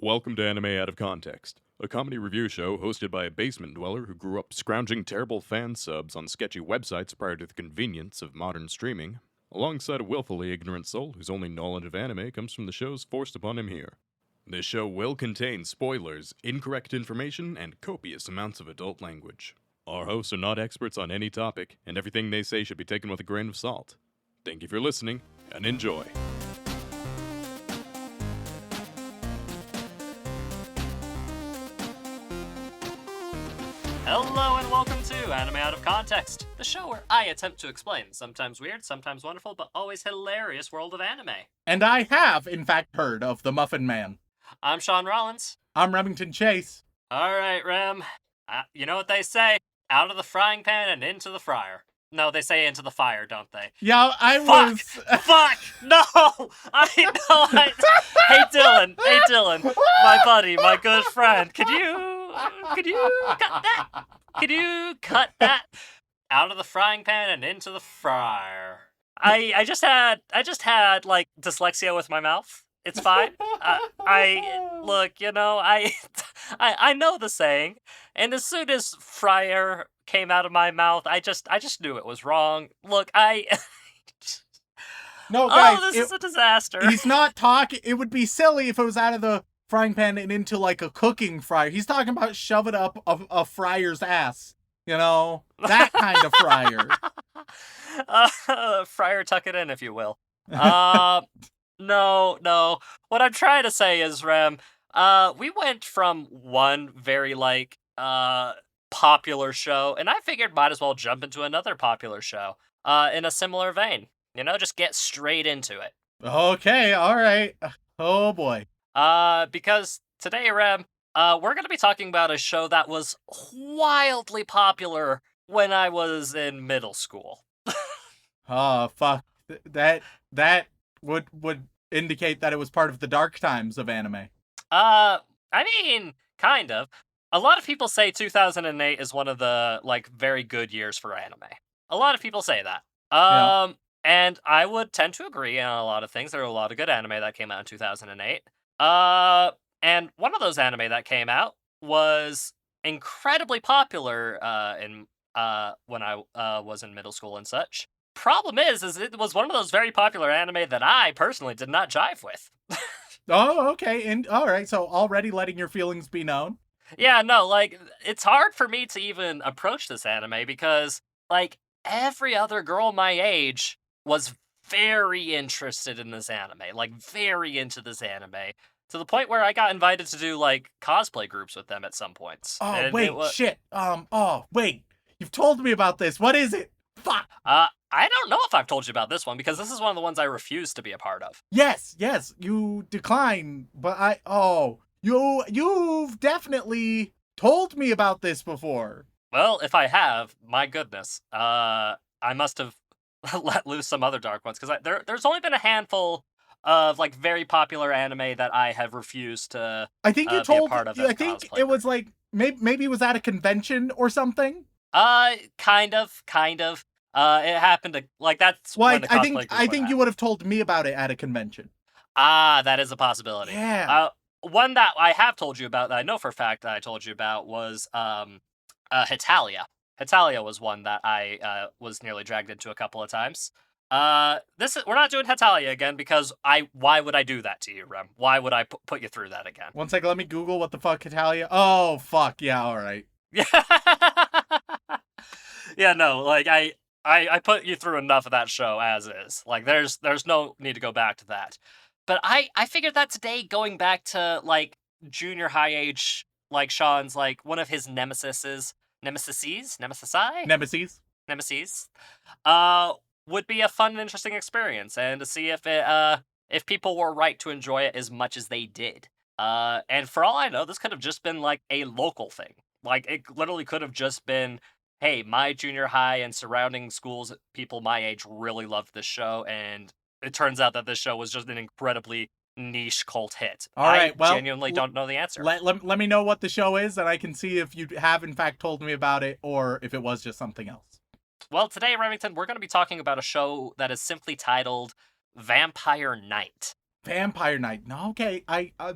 Welcome to Anime Out of Context, a comedy review show hosted by a basement dweller who grew up scrounging terrible fan subs on sketchy websites prior to the convenience of modern streaming, alongside a willfully ignorant soul whose only knowledge of anime comes from the shows forced upon him here. This show will contain spoilers, incorrect information, and copious amounts of adult language. Our hosts are not experts on any topic, and everything they say should be taken with a grain of salt. Thank you for listening, and enjoy. Hello and welcome to Anime Out of Context, the show where I attempt to explain the sometimes weird, sometimes wonderful, but always hilarious world of anime. And I have, in fact, heard of the Muffin Man. I'm Sean Rollins. I'm Remington Chase. Alright, Rem. You know what they say? Out of the frying pan and into the fryer. No, they say into the fire, don't they? Yeah, Fuck! No! Hey Dylan, my buddy, my good friend, could you cut that? Could you cut that? Out of the frying pan and into the fryer. I just had like dyslexia with my mouth. It's fine. I know the saying, and as soon as fryer came out of my mouth, I just knew it was wrong. Look, No, guys, this is a disaster. He's not talking. It would be silly if it was out of the frying pan and into like a cooking fryer. He's talking about shove it up a fryer's ass. You know, that kind of fryer. Fryer, tuck it in, if you will. No. What I'm trying to say is, Rem, we went from one very popular show, and I figured might as well jump into another popular show in a similar vein. You know, just get straight into it. Okay, all right. Oh boy. Because today, Rem, we're going to be talking about a show that was wildly popular when I was in middle school. Oh, fuck. That would indicate that it was part of the dark times of anime. I mean, kind of. A lot of people say 2008 is one of the, very good years for anime. A lot of people say that. Yeah. And I would tend to agree on a lot of things. There were a lot of good anime that came out in 2008. And one of those anime that came out was incredibly popular when I was in middle school and such. Problem is it was one of those very popular anime that I personally did not jive with. Oh, okay. And all right. So already letting your feelings be known. Yeah, no, it's hard for me to even approach this anime because, every other girl my age was very interested in this anime, very into this anime, to the point where I got invited to do, cosplay groups with them at some points. Oh, And wait, shit. Wait. You've told me about this. What is it? Fuck. I don't know if I've told you about this one, because this is one of the ones I refuse to be a part of. Yes, you decline, but you've definitely told me about this before. Well, if I have, my goodness, I must have let loose some other dark ones, because there's only been a handful of, very popular anime that I have refused to I think you be told, a part of. I think it was maybe it was at a convention or something? Kind of. It happened to, that's Well, when the cosplay group I think you would have told me about it at a convention. That is a possibility. Yeah. One that I have told you about, that I know for a fact that I told you about, was, Hetalia. Hetalia was one that I, was nearly dragged into a couple of times. We're not doing Hetalia again, because why would I do that to you, Rem? Why would I put you through that again? One second, let me Google what the fuck Hetalia. Oh, fuck, yeah, alright. Yeah, no, I put you through enough of that show as is. There's no need to go back to that. But I figured that today, going back to, junior high age, Sean's, one of his nemesis, would be a fun and interesting experience, and to see if people were right to enjoy it as much as they did. And for all I know, this could have just been, a local thing. It literally could have just been, hey, my junior high and surrounding schools, people my age really loved this show, and it turns out that this show was just an incredibly niche cult hit. All right, I genuinely don't know the answer. Let me know what the show is, and I can see if you have in fact told me about it, or if it was just something else. Well, today, Remington, we're going to be talking about a show that is simply titled Vampire Knight. Vampire Knight. No, okay.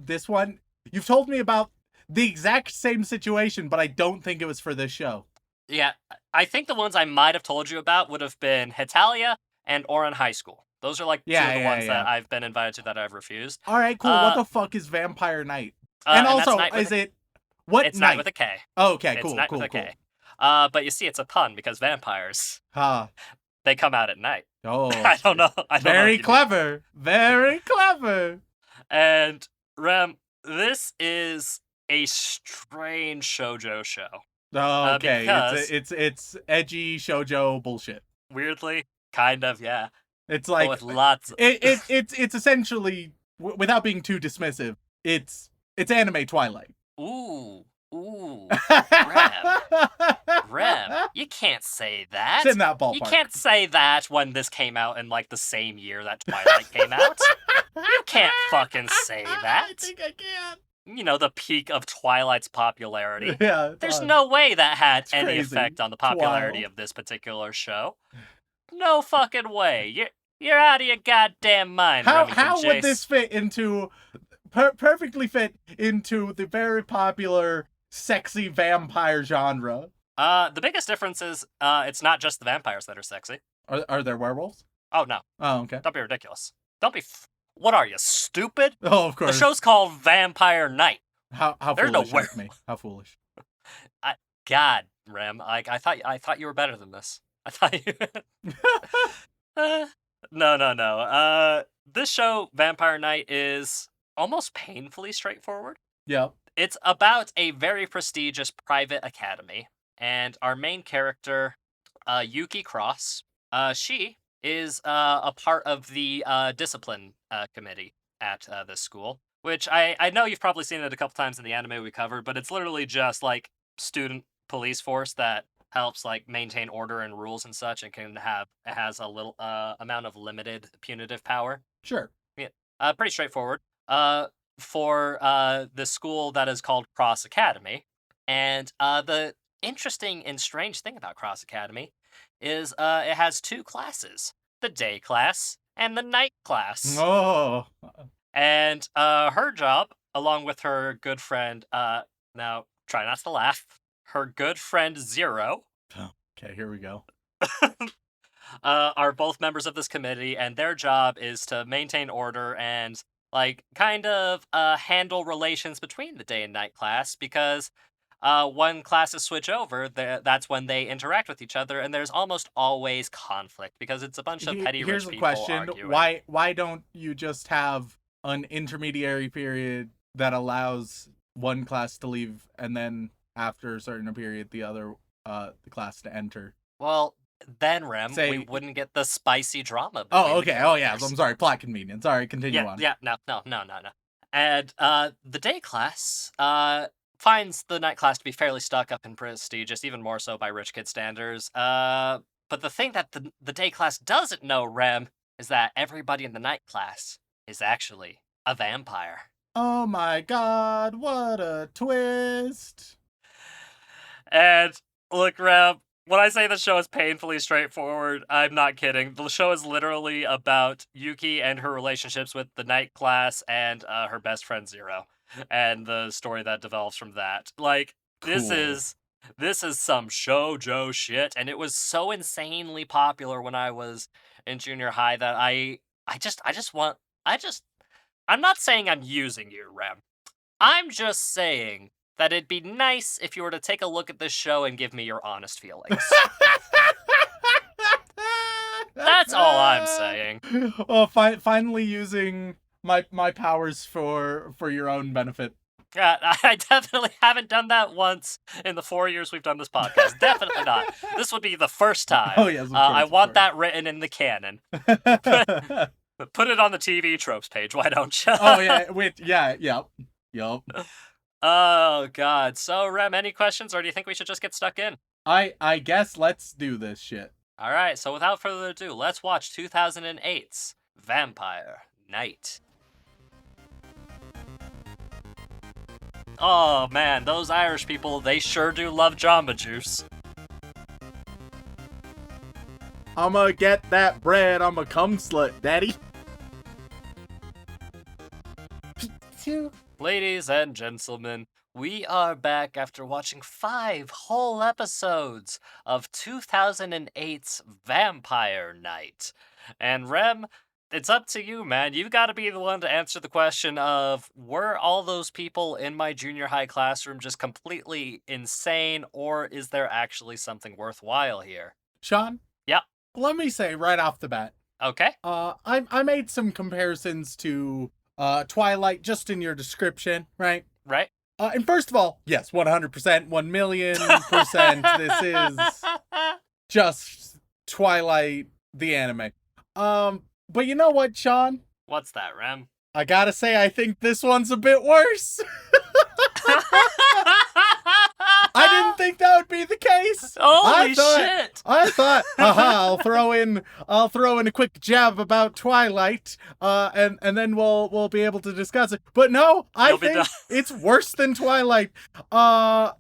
This one You've told me about the exact same situation, but I don't think it was for this show. Yeah, I think the ones I might have told you about would have been Hetalia and Oran High School. Those are like two of the ones that I've been invited to that I've refused. All right, cool. What the fuck is Vampire Night? And also, that's is it what It's night? Night with a K. Oh, okay, It's cool, Night cool, with a cool. K. But you see, it's a pun because vampires Huh. they come out at night. Oh, I don't know. Very clever. Very clever. And Rem, this is a strange shoujo show. Oh, okay. Because It's edgy shoujo bullshit. weirdly, kind of, yeah. It's But like with lots. it's essentially, without being too dismissive, it's anime Twilight. Ooh, Rem, you can't say that. It's in that ballpark. You can't say that when this came out in like the same year that Twilight came out. You can't fucking say that. I think I can. You know, the peak of Twilight's popularity. Yeah. There's no way that had It's any crazy. effect on the popularity Wild. of this particular show. No fucking way. You're out of your goddamn mind, Remington How would Chase. this fit into perfectly fit into the very popular sexy vampire genre? The biggest difference is it's not just the vampires that are sexy. Are there werewolves? Oh no, Oh, okay. don't be ridiculous. Don't be. What are you, stupid? Oh, of The course. show's called Vampire Night. How There's no foolish of me. How foolish. God, Rem, I thought you were better than this. I thought you. No. This show, Vampire Night, is almost painfully straightforward. Yeah. It's about a very prestigious private academy, and our main character, Yuki Cross, she is a part of the discipline committee at this school, which I know you've probably seen it a couple times in the anime we covered, but it's literally just like student police force that helps like maintain order and rules and such, and it has a little amount of limited punitive power. Sure. Pretty straightforward. For the school that is called Cross Academy, and the interesting and strange thing about Cross Academy is it has two classes: the day class and the night class. Oh. And her job, along with her good friend, now try not to laugh, her good friend Zero, Okay, here we go. are both members of this committee, and their job is to maintain order and like kind of handle relations between the day and night class, because when classes switch over, that's when they interact with each other, and there's almost always conflict because it's a bunch of petty Here's rich the people question. arguing. Why don't you just have an intermediary period that allows one class to leave, and then after a certain period the other the class to enter? Well, then Rem, Say- we wouldn't get the spicy drama. Oh, between the okay. Oh, yeah. characters. I'm sorry. Plot convenience. All right, continue on. Yeah, no. And the day class finds the night class to be fairly stuck up and prestigious, even more so by rich kid standards. But the thing that the day class doesn't know, Rem, is that everybody in the night class is actually a vampire. Oh my god, what a twist. And look, Rem, when I say the show is painfully straightforward, I'm not kidding. The show is literally about Yuki and her relationships with the night class and her best friend Zero, and the story that develops from that. Like, this Cool. is some shoujo shit, and it was so insanely popular when I was in junior high that I'm not saying I'm using you, Rem. I'm just saying that it'd be nice if you were to take a look at this show and give me your honest feelings. That's all I'm saying. Oh, finally using my powers for your own benefit. Yeah, I definitely haven't done that once in the 4 years we've done this podcast. Definitely not. This would be the first time. Oh, yes, of I course, want of that written in the canon. Put it on the TV tropes page, why don't you? Oh, yeah. Wait, yeah, yep. Oh, God. So, Rem, any questions, or do you think we should just get stuck in? I guess let's do this shit. All right, so without further ado, let's watch 2008's Vampire Night. Oh, man, those Irish people, they sure do love Jamba Juice. I'ma get that bread. I'm a cum slut, daddy. Ladies and gentlemen, we are back after watching 5 whole episodes of 2008's Vampire Night. And Rem, it's up to you, man. You gotta be the one to answer the question of, were all those people in my junior high classroom just completely insane, or is there actually something worthwhile here? Sean? Yeah. Let me say right off the bat. Okay. I made some comparisons to Twilight just in your description, right? Right. And first of all, yes, 100%, 1,000,000%, this is just Twilight, the anime. But you know what, Sean? What's that, Rem? I gotta say, I think this one's a bit worse. I didn't think that would be the case. Holy shit! I thought, I'll throw in a quick jab about Twilight, and then we'll be able to discuss it. But no, I think it's worse than Twilight. Well,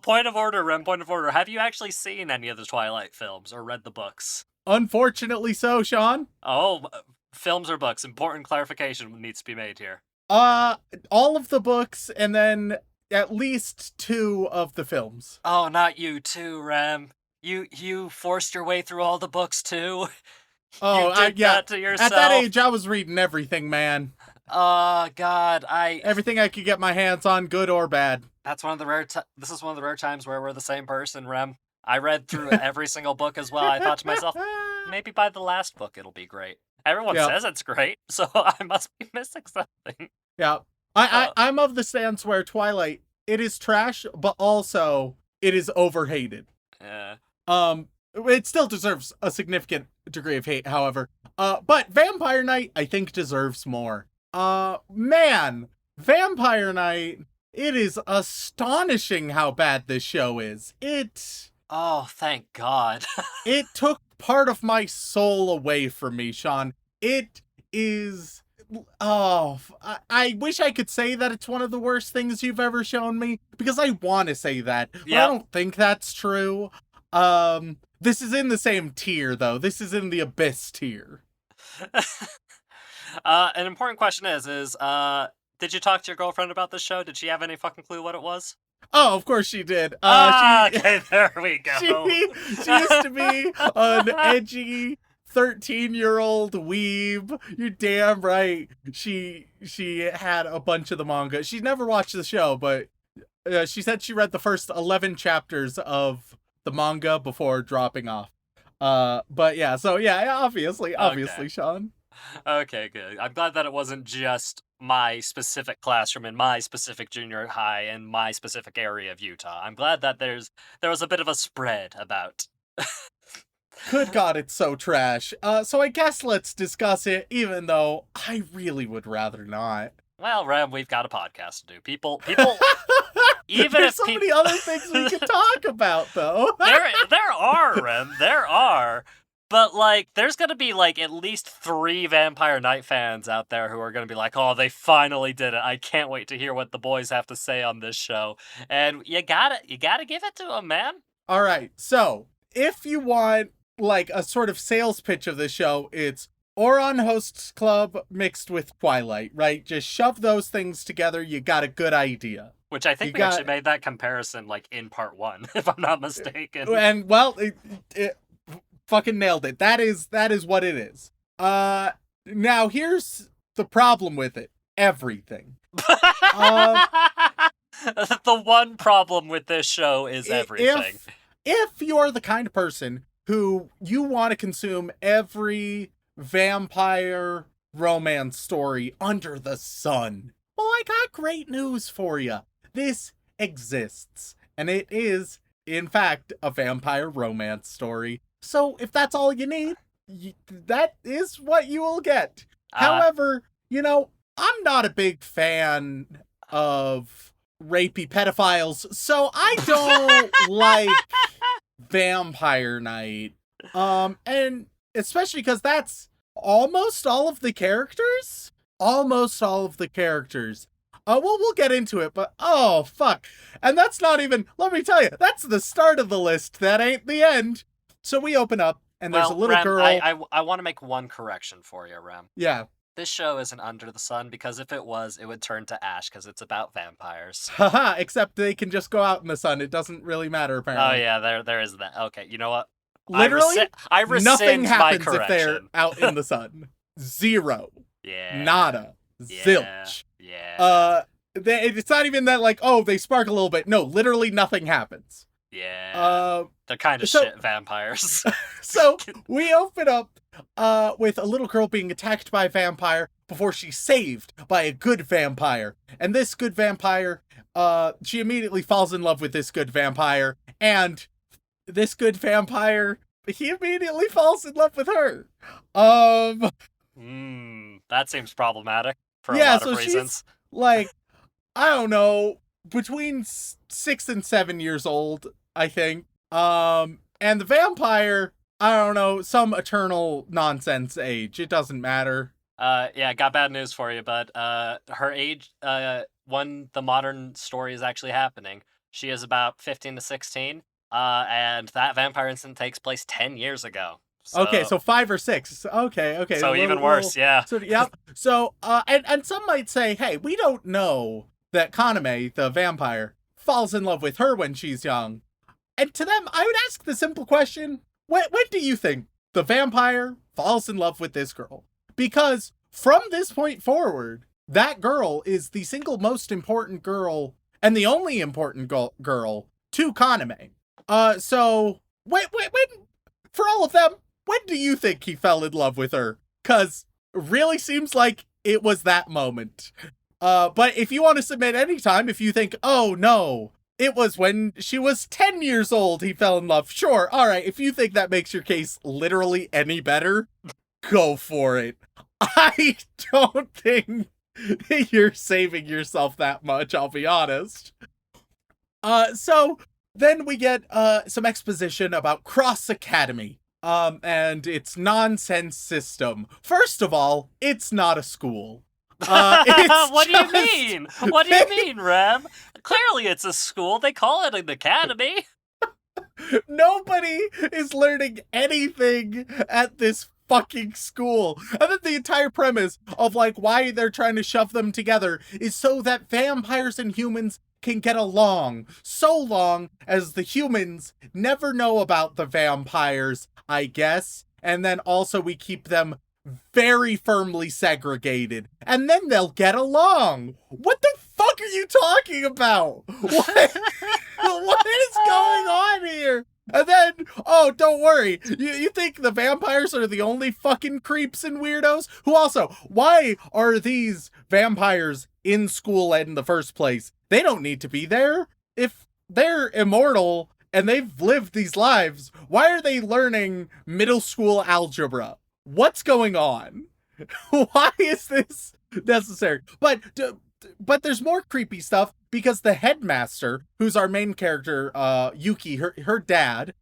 point of order, Rem, point of order. Have you actually seen any of the Twilight films or read the books? Unfortunately so, Sean. Oh, films or books? Important clarification needs to be made here. All of the books, and then at least 2 of the films. Oh, not you too, Rem. You forced your way through all the books too. Oh, you did that to yourself. At that age, I was reading everything, man. Oh God, everything I could get my hands on, good or bad. That's one of the rare. This is one of the rare times where we're the same person, Rem. I read through every single book as well. I thought to myself, maybe by the last book it'll be great. Everyone says it's great, so I must be missing something. Yeah. I'm of the stance where Twilight, it is trash, but also it is overhated. Yeah. It still deserves a significant degree of hate, however. But Vampire Night, I think, deserves more. Man, Vampire Night, it is astonishing how bad this show is. Oh, thank God. It took part of my soul away from me, Sean. It is... Oh, I wish I could say that it's one of the worst things you've ever shown me, because I want to say that, but I don't think that's true. This is in the same tier, though. This is in the Abyss tier. An important question is, did you talk to your girlfriend about this show? Did she have any fucking clue what it was? Oh, of course she did. Okay, there we go. She used to be an edgy 13-year-old weeb. You're damn right. She had a bunch of the manga. She's never watched the show, but she said she read the first 11 chapters of the manga before dropping off. But yeah, so yeah, obviously, Sean. Okay, good. I'm glad that it wasn't just my specific classroom in my specific junior high in my specific area of Utah. I'm glad that there was a bit of a spread about. Good God, it's so trash. So I guess let's discuss it, even though I really would rather not. Well, Rem, we've got a podcast to do. People. Even There's if so many other things we could talk about, though. there are, Rem. There are. But, like, there's gonna be, like, at least 3 Vampire Night fans out there who are gonna be like, oh, they finally did it. I can't wait to hear what the boys have to say on this show. And you gotta give it to them, man. All right, so, if you want, like, a sort of sales pitch of this show, it's Ouran Hosts Club mixed with Twilight, right? Just shove those things together, you got a good idea. Which I think we actually made that comparison, like, in part 1, if I'm not mistaken. And, well, it fucking nailed it. That is what it is. Now here's the problem with it. Everything. The one problem with this show is everything. If you're the kind of person who you want to consume every vampire romance story under the sun, well, I got great news for you. This exists, and it is, in fact, a vampire romance story. So if that's all you need, that is what you will get. However, I'm not a big fan of rapey pedophiles, so I don't like Vampire Night. And especially because that's almost all of the characters. We'll get into it, but oh, fuck. And that's not even, let me tell you, that's the start of the list. That ain't the end. So we open up, and there's a little Rem, girl. I want to make one correction for you, Rem. Yeah. This show isn't under the sun because if it was, it would turn to ash because it's about vampires. Haha, except they can just go out in the sun. It doesn't really matter, Oh apparently. yeah, there is that. Okay, you know what? Literally, I rescind nothing my happens if they're correction. out in the sun. Zero. Yeah. Nada. Yeah. Zilch. Yeah. It's not even that like, oh, they spark a little bit. No, literally nothing happens. Yeah. They're kind of so- shit vampires. So we open up with a little girl being attacked by a vampire before she's saved by a good vampire. And this good vampire, she immediately falls in love with this good vampire. And this good vampire, he immediately falls in love with her. That seems problematic for a Yeah, lot so of reasons. she's like, I don't know, between 6 and 7 years old, I think. And the vampire, I don't know, some eternal nonsense age. It doesn't matter. Yeah, got bad news for you, but her age, when the modern story is actually happening, she is about 15 to 16, and that vampire incident takes place 10 years ago. Okay, so 5 or 6. Okay. So even worse, yeah. So, yep. So, and some might say, hey, we don't know that Kaname, the vampire, falls in love with her when she's young. And to them, I would ask the simple question, when do you think the vampire falls in love with this girl? Because from this point forward, that girl is the single most important girl and the only important girl to Kaname. So when for all of them, when do you think he fell in love with her? Cause really seems like it was that moment. But if you want to submit anytime, if you think, oh no, it was when she was 10 years old he fell in love. Sure, all right. If you think that makes your case literally any better, go for it. I don't think you're saving yourself that much, I'll be honest. So then we get some exposition about Cross Academy. And its nonsense system. First of all, it's not a school. What do you mean? What do you mean, Rem? Clearly it's a school. They call it an academy. Nobody is learning anything at this fucking school. And then the entire premise of like why they're trying to shove them together is so that vampires and humans can get along. So long as the humans never know about the vampires, I guess. And then also we keep them very firmly segregated. And then they'll get along. What the fuck are you talking about? What is going on here? And then, oh, don't worry. You think the vampires are the only fucking creeps and weirdos? Who also, why are these vampires in school in the first place? They don't need to be there. If they're immortal and they've lived these lives, why are they learning middle school algebra? What's going on? Why is this necessary? But there's more creepy stuff because the headmaster, who's our main character, Yuki, her dad,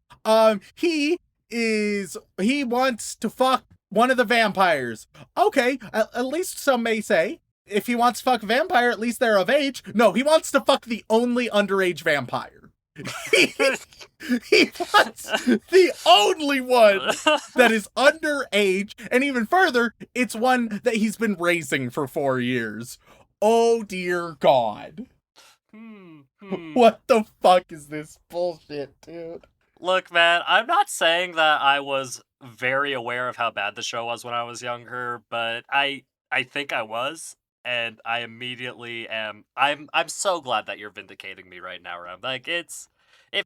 he wants to fuck one of the vampires. Okay, at least some may say. If he wants to fuck a vampire, at least they're of age. No, he wants to fuck the only underage vampire. He wants the only one that is underage, and even further, it's one that he's been raising for 4 years. Oh dear God. What the fuck is this bullshit, dude? Look, man, I'm not saying that I was very aware of how bad the show was when I was younger, but I think I was. And I immediately am. I'm so glad that you're vindicating me right now, Rem. Like it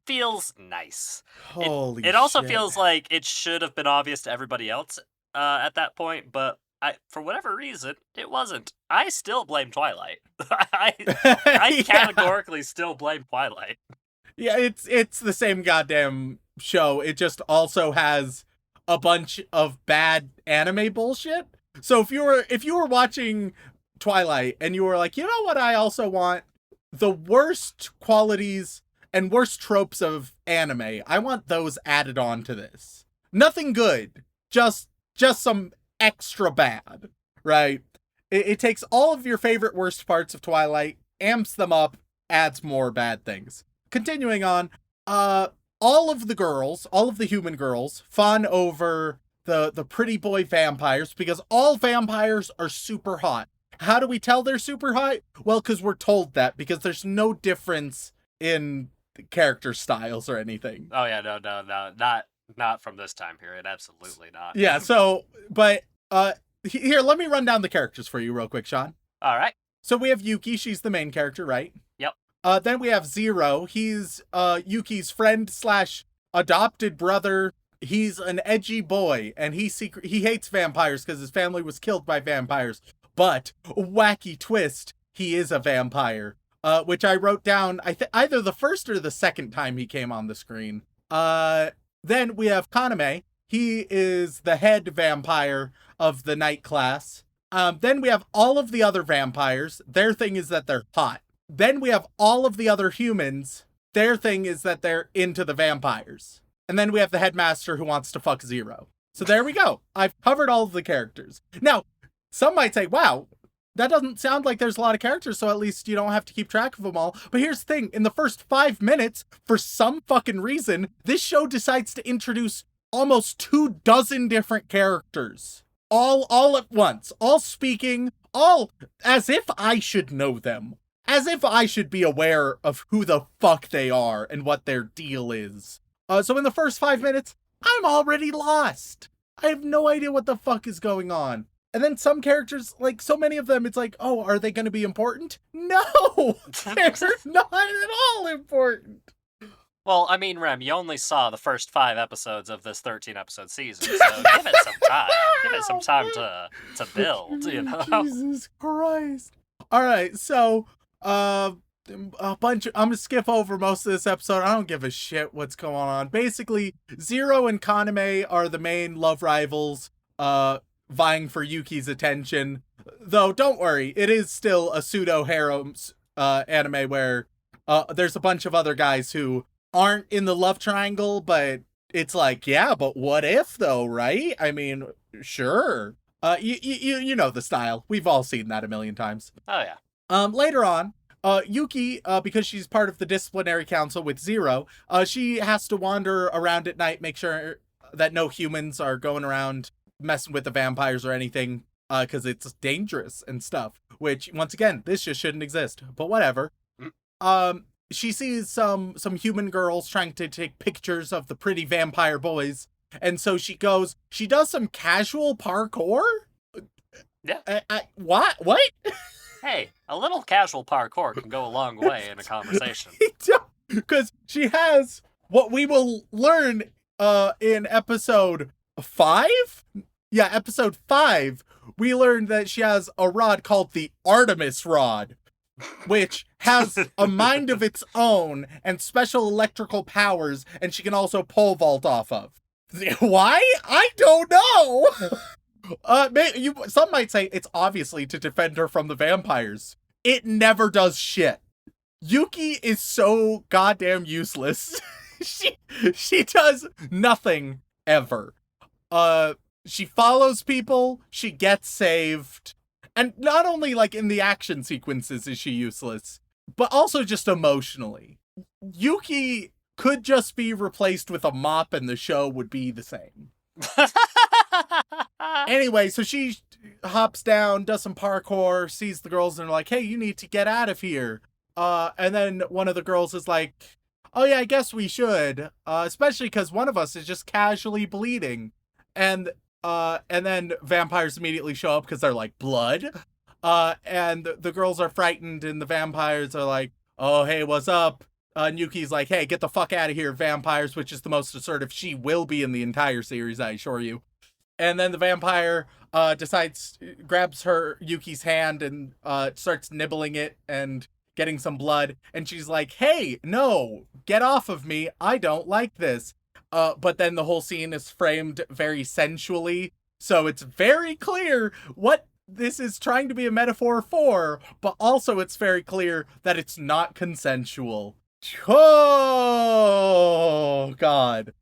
feels nice. Holy it also shit. feels like it should have been obvious to everybody else at that point, but for whatever reason, it wasn't. I still blame Twilight. I categorically still blame Twilight. Yeah, it's the same goddamn show. It just also has a bunch of bad anime bullshit. So if you were watching Twilight and you were like, you know what I also want? The worst qualities and worst tropes of anime. I want those added on to this. Nothing good. Just some extra bad, right? It takes all of your favorite worst parts of Twilight, amps them up, adds more bad things. Continuing on, all of the human girls fawn over the pretty boy vampires, because all vampires are super hot. How do we tell they're super hot? Well, because we're told that, because there's no difference in character styles or anything. Oh yeah, no, not from this time period. Absolutely not. Yeah, so, but, here, let me run down the characters for you real quick, Sean. All right. So we have Yuki, she's the main character, right? Yep. Then we have Zero, he's, Yuki's friend / adopted brother. He's an edgy boy, and he hates vampires because his family was killed by vampires. But, wacky twist, he is a vampire. Which I wrote down, either the first or the second time he came on the screen. Then we have Kaname. He is the head vampire of the night class. Then we have all of the other vampires. Their thing is that they're hot. Then we have all of the other humans. Their thing is that they're into the vampires. And then we have the headmaster who wants to fuck Zero. So there we go. I've covered all of the characters. Now, some might say, wow, that doesn't sound like there's a lot of characters, so at least you don't have to keep track of them all. But here's the thing. In the first 5 minutes, for some fucking reason, this show decides to introduce almost 24 different characters. All at once. All speaking. All as if I should know them. As if I should be aware of who the fuck they are and what their deal is. So in the first 5 minutes, I'm already lost. I have no idea what the fuck is going on. And then some characters, like so many of them, it's like, oh, are they going to be important? No! They're not at all important. Well, I mean, Rem, you only saw the first 5 episodes of this 13-episode season, so give it some time. Give it some time to build, you know? Jesus Christ. All right, so, I'm gonna skip over most of this episode. I don't give a shit what's going on. Basically, Zero and Kaname are the main love rivals, vying for Yuki's attention. Though, don't worry, it is still a pseudo-harem anime where there's a bunch of other guys who aren't in the love triangle, but it's like, yeah, but what if though, right? I mean, sure. You know the style. We've all seen that a million times. Oh yeah. Later on, Yuki, because she's part of the disciplinary council with Zero, she has to wander around at night, make sure that no humans are going around messing with the vampires or anything, because it's dangerous and stuff, which, once again, this just shouldn't exist, but whatever. She sees some human girls trying to take pictures of the pretty vampire boys, and so she does some casual parkour? Yeah. What? Hey, a little casual parkour can go a long way in a conversation. Because she has what we will learn in episode 5? Yeah, episode 5, we learned that she has a rod called the Artemis rod, which has a mind of its own and special electrical powers, and she can also pole vault off of. Why? I don't know! Some might say it's obviously to defend her from the vampires. It never does shit. Yuki is so goddamn useless. She does nothing ever. She follows people, she gets saved, and not only like in the action sequences is she useless, but also just emotionally. Yuki could just be replaced with a mop and the show would be the same. Anyway, so she hops down, does some parkour, sees the girls, and they're like, hey, you need to get out of here. And then one of the girls is like, oh yeah, I guess we should. Especially because one of us is just casually bleeding. And then vampires immediately show up because they're like, blood? And the girls are frightened, and the vampires are like, oh, hey, what's up? And Yuki's like, hey, get the fuck out of here, vampires, which is the most assertive she will be in the entire series, I assure you. And then the vampire grabs Yuki's hand and starts nibbling it and getting some blood. And she's like, hey, no, get off of me. I don't like this. But then the whole scene is framed very sensually. So it's very clear what this is trying to be a metaphor for, but also it's very clear that it's not consensual. Oh, God.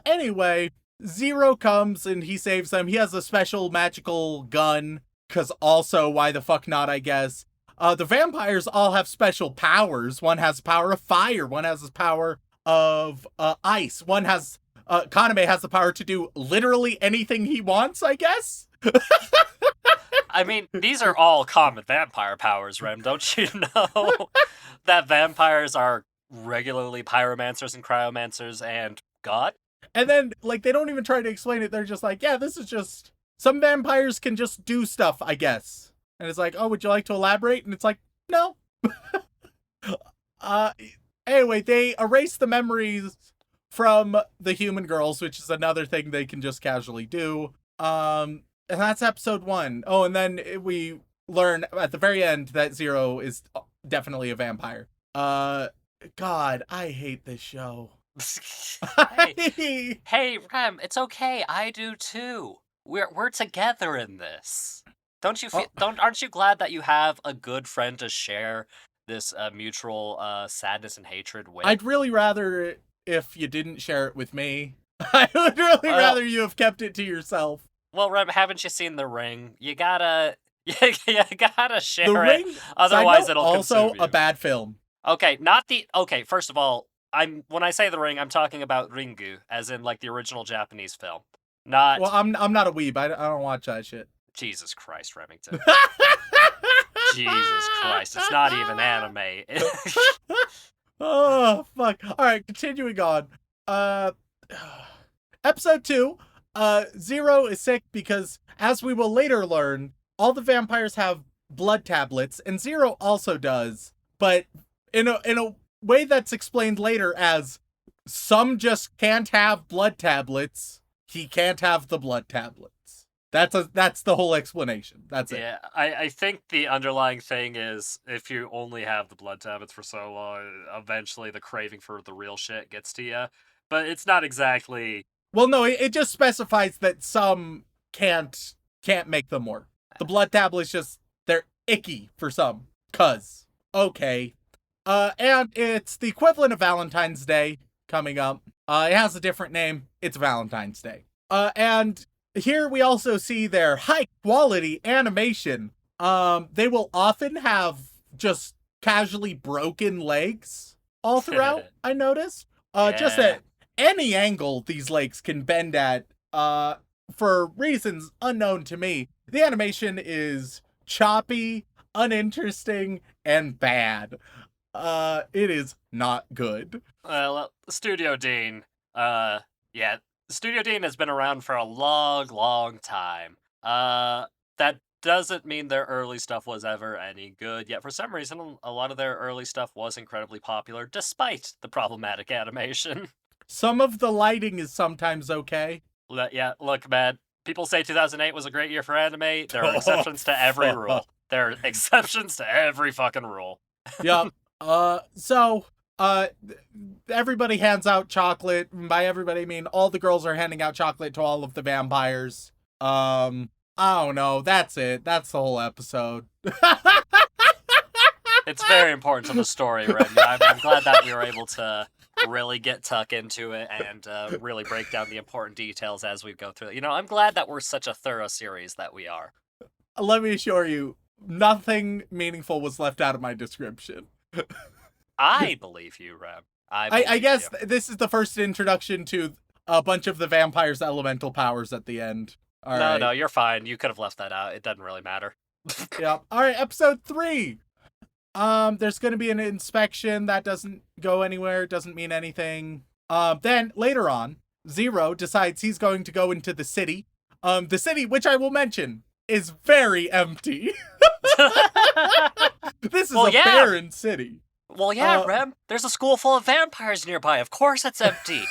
Anyway, Zero comes and he saves them. He has a special magical gun, because also, why the fuck not, I guess. The vampires all have special powers. One has the power of fire. One has the power of ice. One has Kaname has the power to do literally anything he wants, I guess. I mean, these are all common vampire powers, Rem. Don't you know that vampires are regularly pyromancers and cryomancers and God? And then, like, they don't even try to explain it. They're just like, yeah, this is just... Some vampires can just do stuff, I guess. And it's like, oh, would you like to elaborate? And it's like, no. Anyway, they erase the memories from the human girls, which is another thing they can just casually do. And that's episode 1. Oh, and then we learn at the very end that Zero is definitely a vampire. God, I hate this show. Hey, Rem, it's okay. I do too. We're together in this. Don't you feel? Aren't you glad that you have a good friend to share this mutual sadness and hatred with? I'd really rather if you didn't share it with me. I would really rather you have kept it to yourself. Well, Rem, haven't you seen The Ring? You gotta share The Ring, it. Otherwise, it'll also consume you. a bad film. Okay, first of all, when I say The Ring, I'm talking about Ringu, as in like the original Japanese film. Not. Well, I'm not a weeb. I don't watch that shit. Jesus Christ, Remington. Jesus Christ, it's not even anime. Oh, fuck. Alright, continuing on. Episode 2, Zero is sick because, as we will later learn, all the vampires have blood tablets, and Zero also does, but in a way that's explained later as some just can't have blood tablets, he can't have the blood tablets. That's the whole explanation. That's it. Yeah, I think the underlying thing is if you only have the blood tablets for so long, eventually the craving for the real shit gets to you. But it's not exactly... Well, no, it just specifies that some can't make them work. The blood tablets just, they're icky for some. Okay. And it's the equivalent of Valentine's Day coming up. It has a different name. It's Valentine's Day. And here we also see their high quality animation. They will often have just casually broken legs all throughout, I noticed. Just at any angle these legs can bend at, for reasons unknown to me. The animation is choppy, uninteresting, and bad. It is not good. Well, Studio Dean, Studio Dean has been around for a long, long time. That doesn't mean their early stuff was ever any good, yet for some reason, a lot of their early stuff was incredibly popular, despite the problematic animation. Some of the lighting is sometimes okay. Yeah, look, man, people say 2008 was a great year for anime. There are exceptions to every rule. There are exceptions to every fucking rule. Yep. So, everybody hands out chocolate. By everybody, I mean all the girls are handing out chocolate to all of the vampires. I don't know. That's it. That's the whole episode. It's very important to the story, Ren. I'm glad that we were able to really get tuck into it and really break down the important details as we go through it. You know, I'm glad that we're such a thorough series that we are. Let me assure you, nothing meaningful was left out of my description. I believe you, Rem. I guess this is the first introduction to a bunch of the vampires' elemental powers at the end. No, you're fine. You could have left that out. It doesn't really matter. Yep. Alright, episode 3. There's gonna be an inspection that doesn't go anywhere, doesn't mean anything. Then, later on, Zero decides he's going to go into the city. The city, which I will mention, is very empty. This is a barren city. Well, yeah, Rem. There's a school full of vampires nearby. Of course it's empty.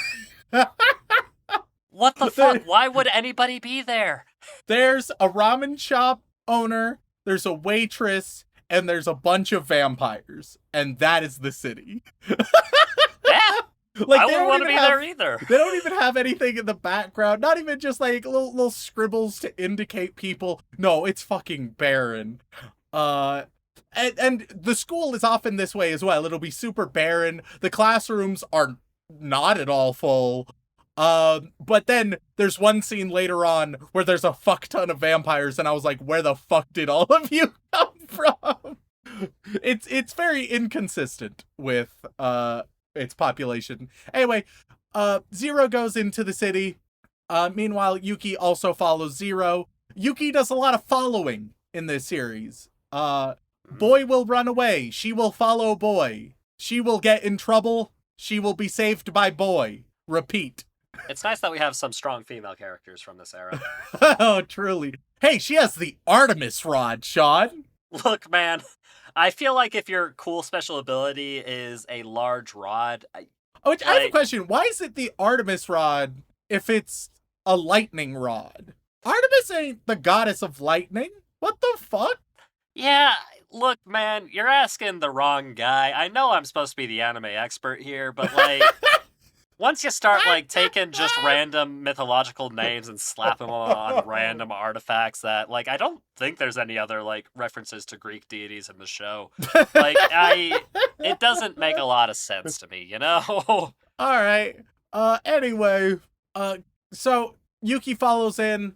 What the fuck? Why would anybody be there? There's a ramen shop owner, there's a waitress, and there's a bunch of vampires. And that is the city. Yeah. Like, I wouldn't want to be there either. They don't even have anything in the background. Not even just like little scribbles to indicate people. No, it's fucking barren. And the school is often this way as well. It'll be super barren. The classrooms are not at all full. But then there's one scene later on where there's a fuck ton of vampires, and I was like, where the fuck did all of you come from? It's very inconsistent with its population. Anyway, Zero goes into the city. Meanwhile, Yuki also follows Zero. Yuki does a lot of following in this series. Boy will run away. She will follow boy. She will get in trouble. She will be saved by boy. Repeat. It's nice that we have some strong female characters from this era. Oh, truly. Hey, she has the Artemis rod, Sean. Look, man, I feel like if your cool special ability is a large rod, I have a question. Why is it the Artemis rod if it's a lightning rod? Artemis ain't the goddess of lightning. What the fuck? Yeah, look, man, you're asking the wrong guy. I know I'm supposed to be the anime expert here, but, like, once you start, like, taking just random mythological names and slap them on random artifacts that, like, I don't think there's any other, like, references to Greek deities in the show. Like, it doesn't make a lot of sense to me, you know? All right. Anyway, so Yuki follows in.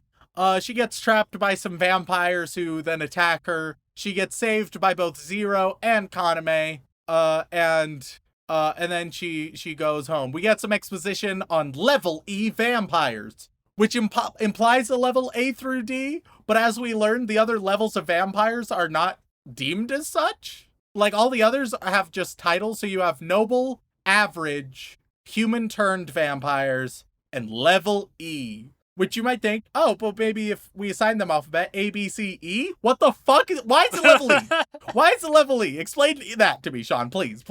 She gets trapped by some vampires who then attack her. She gets saved by both Zero and Kaname. And then she goes home. We get some exposition on level E vampires, which implies a level A through D. But as we learned, the other levels of vampires are not deemed as such. Like, all the others have just titles. So you have noble, average, human-turned vampires, and level E. Which you might think, oh, but maybe if we assign them alphabet, A, B, C, E? What the fuck? Why is it level E? Why is it level E? Explain that to me, Sean, please.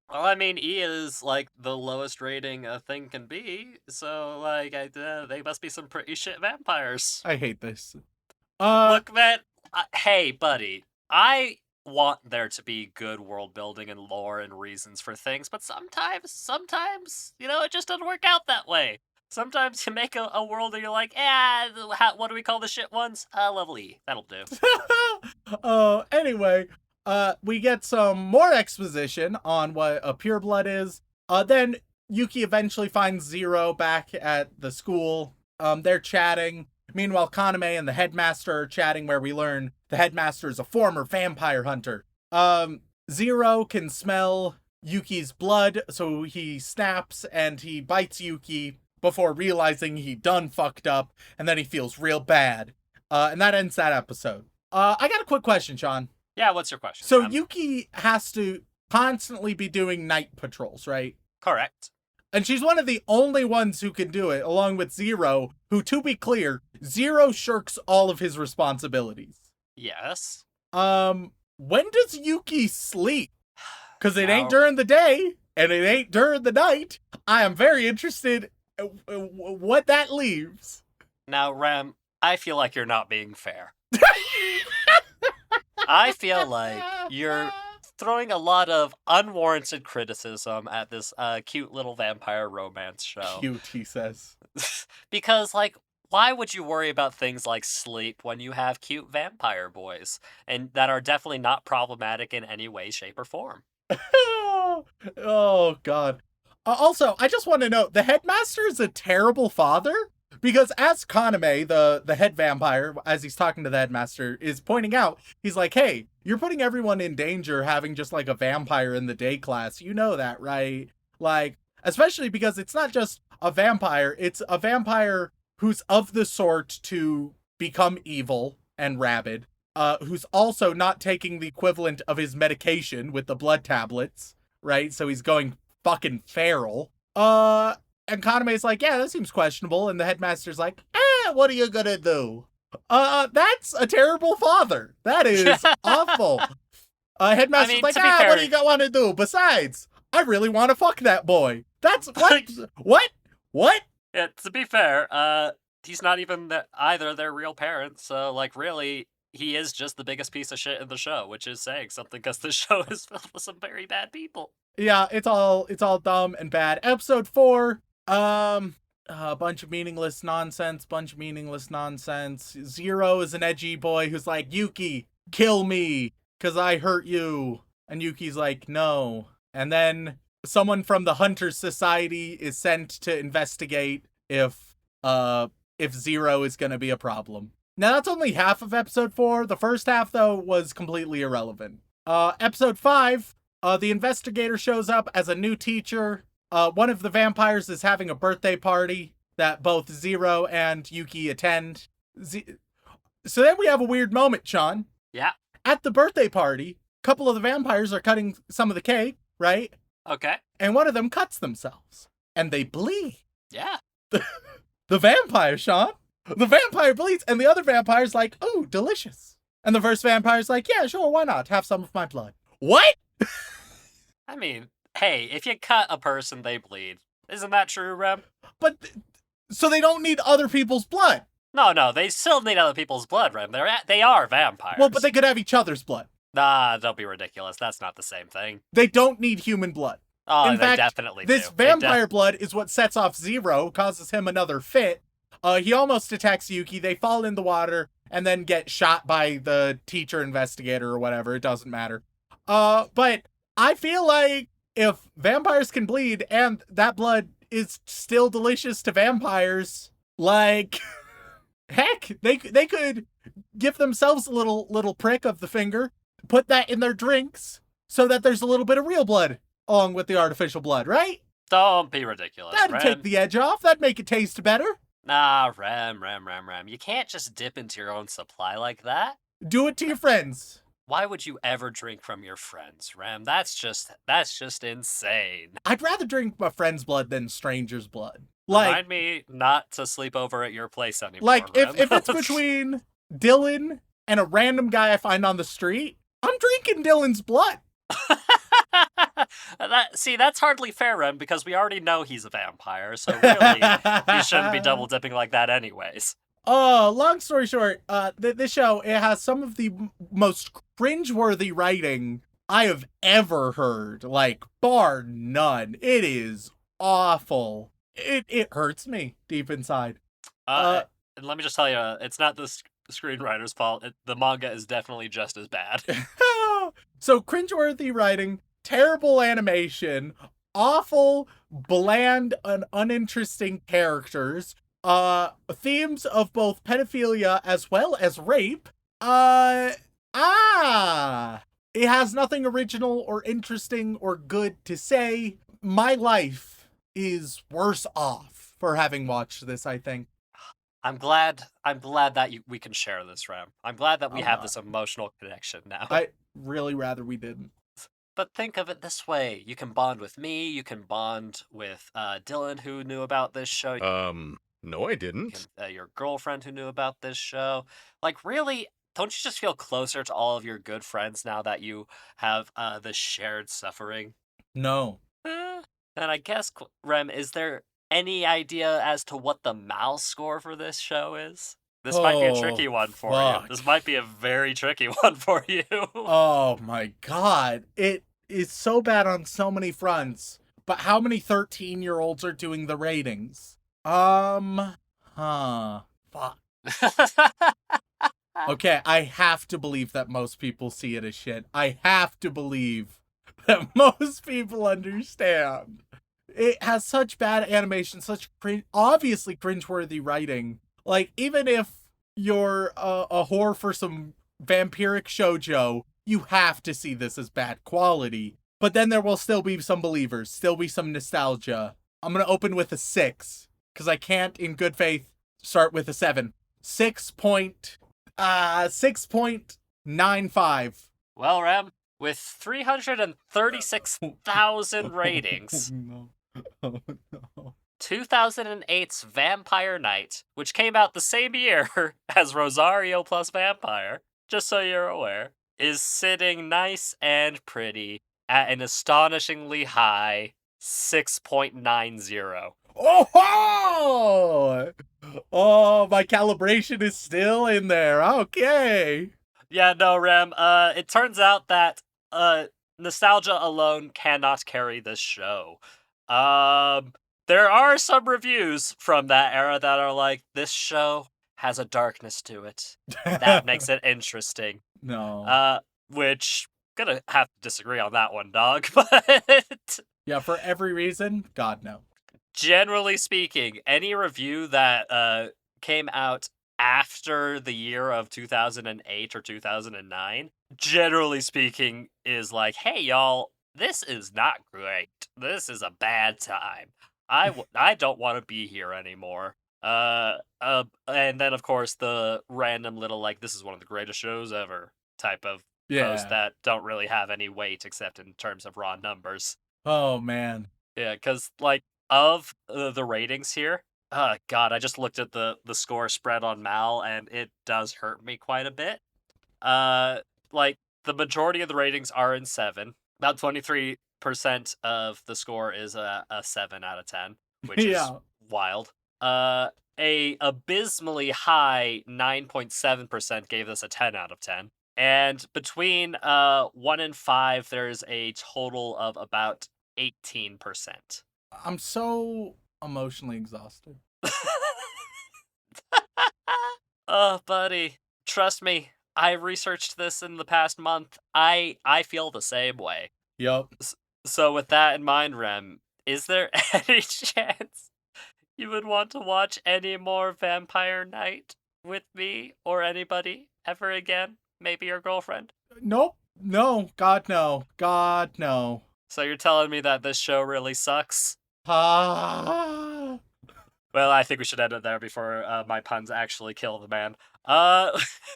Well, I mean, E is, like, the lowest rating a thing can be, so, like, they must be some pretty shit vampires. I hate this. Look, man, hey, buddy, I want there to be good world building and lore and reasons for things, but sometimes, you know, it just doesn't work out that way. Sometimes you make a world and you're like, what do we call the shit ones? Level E. That'll do. Anyway, we get some more exposition on what a pureblood is. Then Yuki eventually finds Zero back at the school. They're chatting. Meanwhile, Kaname and the headmaster are chatting, where we learn the headmaster is a former vampire hunter. Zero can smell Yuki's blood, so he snaps and he bites Yuki before realizing he done fucked up, and then he feels real bad. And that ends that episode. I got a quick question, Sean. Yeah, what's your question? So Yuki has to constantly be doing night patrols, right? Correct. And she's one of the only ones who can do it, along with Zero, who, to be clear, Zero shirks all of his responsibilities. Yes. When does Yuki sleep? Because it ain't during the day, and it ain't during the night. I am very interested what that leaves. Now, Rem, I feel like you're not being fair. I feel like you're throwing a lot of unwarranted criticism at this cute little vampire romance show. Cute, he says. Because, like, why would you worry about things like sleep when you have cute vampire boys, and that are definitely not problematic in any way, shape, or form? Oh, God. Also, I just want to note, the headmaster is a terrible father, because as Kaname, the head vampire, as he's talking to the headmaster, is pointing out, he's like, hey, you're putting everyone in danger having just, like, a vampire in the day class. You know that, right? Like, especially because it's not just a vampire, it's a vampire who's of the sort to become evil and rabid, who's also not taking the equivalent of his medication with the blood tablets, right? So he's going fucking feral. And Kaname's like, yeah, that seems questionable. And the headmaster's like, what are you gonna do? That's a terrible father. That is awful. Headmaster's like, what do you want to do? Besides, I really want to fuck that boy. That's what? What? Yeah, to be fair, he's not even either their real parents. So, like, really, he is just the biggest piece of shit in the show, which is saying something, because the show is filled with some very bad people. Yeah, it's all dumb and bad. Episode 4, a bunch of meaningless nonsense. Zero is an edgy boy who's like, Yuki, kill me, 'cause I hurt you. And Yuki's like, no. And then someone from the Hunter Society is sent to investigate if Zero is gonna be a problem. Now, that's only half of episode 4. The first half, though, was completely irrelevant. Episode 5, the investigator shows up as a new teacher. one of the vampires is having a birthday party that both Zero and Yuki attend. So then we have a weird moment, Sean. Yeah. At the birthday party, a couple of the vampires are cutting some of the cake, right? Okay. And one of them cuts themselves. And they bleed. Yeah. The vampire, Sean. The vampire bleeds, and the other vampire's like, "Ooh, delicious." And the first vampire's like, "Yeah, sure, why not? Have some of my blood." What? I mean, hey, if you cut a person, they bleed. Isn't that true, Rem? But, so they don't need other people's blood. No, they still need other people's blood, Rem. They are vampires. Well, but they could have each other's blood. Nah, don't be ridiculous. That's not the same thing. They don't need human blood. Oh, In they fact, definitely This do. vampire blood is what sets off Zero, causes him another fit. He almost attacks Yuki. They fall in the water and then get shot by the teacher investigator or whatever. It doesn't matter. But I feel like if vampires can bleed and that blood is still delicious to vampires, like, heck, they could give themselves a little prick of the finger, put that in their drinks so that there's a little bit of real blood along with the artificial blood, right? Don't be ridiculous, That'd Rem. take the edge off. That'd make it taste better. Nah, Rem. You can't just dip into your own supply like that. Do it to your friends. Why would you ever drink from your friends, Rem? That's just insane. I'd rather drink my friend's blood than stranger's blood. Like, Remind me not to sleep over at your place anymore, like Rem. if it's between Dylan and a random guy I find on the street, I'm drinking Dylan's blood. That's hardly fair, Rem, because we already know he's a vampire, so really, you shouldn't be double dipping like that anyways. Oh, long story short, this show, it has some of the most cringeworthy writing I have ever heard, like, bar none. It is awful. It hurts me deep inside. And let me just tell you, it's not the screenwriter's fault. The manga is definitely just as bad. So cringeworthy writing, terrible animation, awful, bland, and uninteresting characters, themes of both pedophilia as well as rape. It has nothing original or interesting or good to say. My life is worse off for having watched this, I think. I'm glad that we can share this, Rem. I'm glad that we have this emotional connection now. I really rather we didn't. But think of it this way. You can bond with me, you can bond with Dylan, who knew about this show. No, I didn't. Your girlfriend who knew about this show. Like, really, don't you just feel closer to all of your good friends now that you have this shared suffering? No. Then I guess, Rem, is there any idea as to what the mouse score for this show is? This might be a tricky one for you. This might be a very tricky one for you. Oh my god. It is so bad on so many fronts. But how many 13-year-olds are doing the ratings? Fuck. Okay, I have to believe that most people see it as shit. I have to believe that most people understand. It has such bad animation, such obviously cringeworthy writing. Like, even if you're a whore for some vampiric shoujo, you have to see this as bad quality. But then there will still be some believers, still be some nostalgia. I'm gonna open with a 6, because I can't, in good faith, start with a 7. 6.95. Well, Rem, with 336,000 ratings, Oh no. 2008's Vampire Night, which came out the same year as Rosario plus Vampire, just so you're aware, is sitting nice and pretty at an astonishingly high 6.90. Oh! Oh, my calibration is still in there. Okay. Yeah, no, Rem, it turns out that nostalgia alone cannot carry this show. There are some reviews from that era that are like, this show has a darkness to it. That makes it interesting. No. Which, gonna have to disagree on that one, dog, but... Yeah, for every reason, God, no. Generally speaking, any review that came out after the year of 2008 or 2009, generally speaking, is like, hey, y'all, this is not great. This is a bad time. I don't want to be here anymore. And then of course the random little like this is one of the greatest shows ever type of posts that don't really have any weight except in terms of raw numbers. Oh man. Yeah, because like of the ratings here, God, I just looked at the score spread on Mal and it does hurt me quite a bit. Like the majority of the ratings are in 7. About 23% of the score is a 7 out of 10, which is wild. A abysmally high 9.7% gave this a 10 out of 10. And between 1 and 5, there's a total of about 18%. I'm so emotionally exhausted. Oh, buddy, trust me. I researched this in the past month. I feel the same way. Yup. So with that in mind, Rem, is there any chance you would want to watch any more Vampire Night with me or anybody ever again? Maybe your girlfriend? Nope. No. God, no. God, no. So you're telling me that this show really sucks? Ah. Well, I think we should end it there before my puns actually kill the man.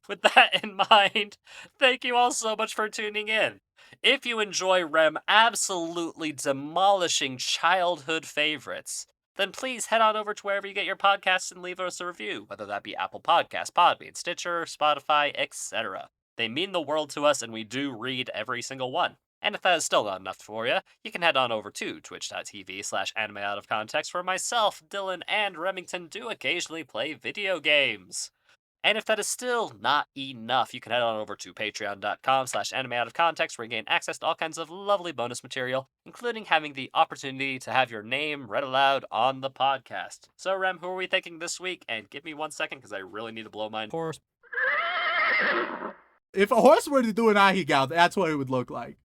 With that in mind, thank you all so much for tuning in. If you enjoy Rem absolutely demolishing childhood favorites, then please head on over to wherever you get your podcasts and leave us a review, whether that be Apple Podcasts, Podbean, Stitcher, Spotify, etc. They mean the world to us, and we do read every single one. And if that is still not enough for you, you can head on over to twitch.tv/animeoutofcontext, where myself, Dylan, and Remington do occasionally play video games. And if that is still not enough, you can head on over to patreon.com/animeoutofcontext, where you gain access to all kinds of lovely bonus material, including having the opportunity to have your name read aloud on the podcast. So, Rem, who are we thinking this week? And give me 1 second, because I really need to blow my horse. If a horse were to do an ahigal, that's what it would look like.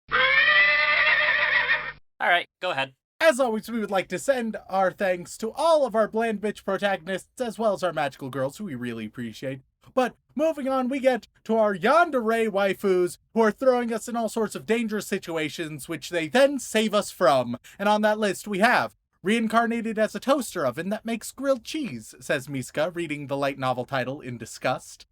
All right, go ahead. As always, we would like to send our thanks to all of our bland bitch protagonists, as well as our magical girls, who we really appreciate. But moving on, we get to our yandere waifus, who are throwing us in all sorts of dangerous situations, which they then save us from. And on that list, we have reincarnated as a toaster oven that makes grilled cheese, says Miska, reading the light novel title in disgust.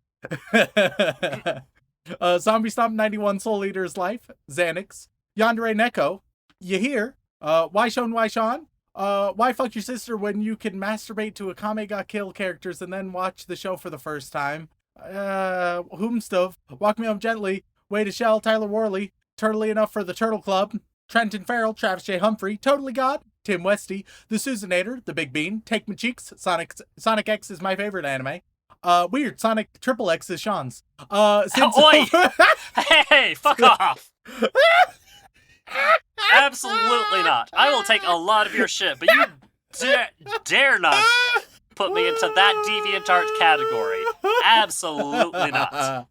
Zombie Stomp 91 Soul Eater's Life, Xanax, Yandere Neko, You Hear, Why Sean, Why Fuck Your Sister When You Can Masturbate to Akame ga Kill characters and then watch the show for the first time, Whomstove, Walk Me Home Gently, Way to Shell, Tyler Worley, Turtly Enough for the Turtle Club, Trenton Farrell, Travis J. Humphrey, Totally God, Tim Westy, The Susanator, The Big Bean, Take My Cheeks, Sonic X is my favorite anime. Weird, Sonic Triple X is Sean's. Oi! Hey, fuck off! Absolutely not. I will take a lot of your shit, but you dare not put me into that DeviantArt category. Absolutely not.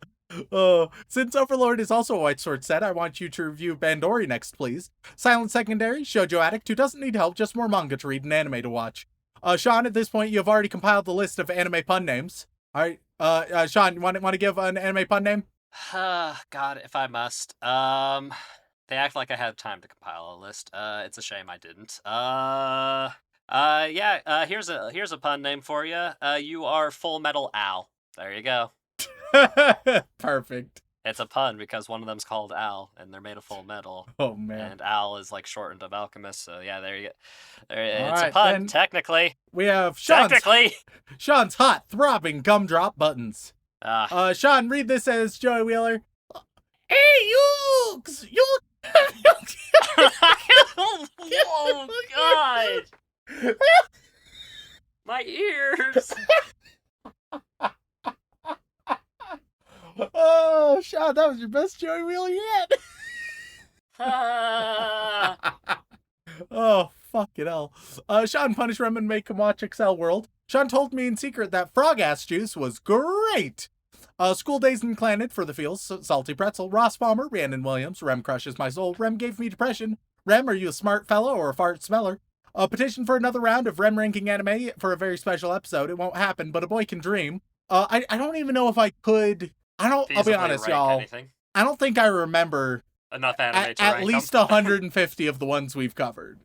Since Overlord is also a White Sword set, I want you to review Bandori next, please. Silent Secondary, Shoujo Addict, who doesn't need help, just more manga to read and anime to watch. Sean, at this point, you've already compiled the list of anime pun names. All right, Sean, you want to give an anime pun name? God, if I must. They act like I had time to compile a list. It's a shame I didn't. Here's a pun name for you. You are Full Metal Al. There you go. Perfect. It's a pun because one of them's called Al, and they're made of full metal. Oh, man. And Al is like shortened of alchemist, so yeah, there you go. All It's right, a pun, then technically. We have Technically! Sean's hot, throbbing gumdrop buttons. Sean, read this as Joey Wheeler. Hey, Yooks! Oh, God! My ears! Oh, Sean, that was your best Joey Wheeler yet. Oh, fucking hell. Sean punished Rem and make him watch Excel World. Sean told me in secret that frog ass juice was great. School Days and Planet for the Feels, Salty Pretzel, Ross Palmer, Rhiannon Williams, Rem Crushes My Soul, Rem Gave Me Depression, Rem, Are You a Smart Fellow or a Fart Smeller? A petition for another round of Rem ranking anime for a very special episode. It won't happen, but a boy can dream. I don't even know if I could. I'll be honest, y'all. Anything. I don't think I remember enough anime to At rank least them. 150 of the ones we've covered.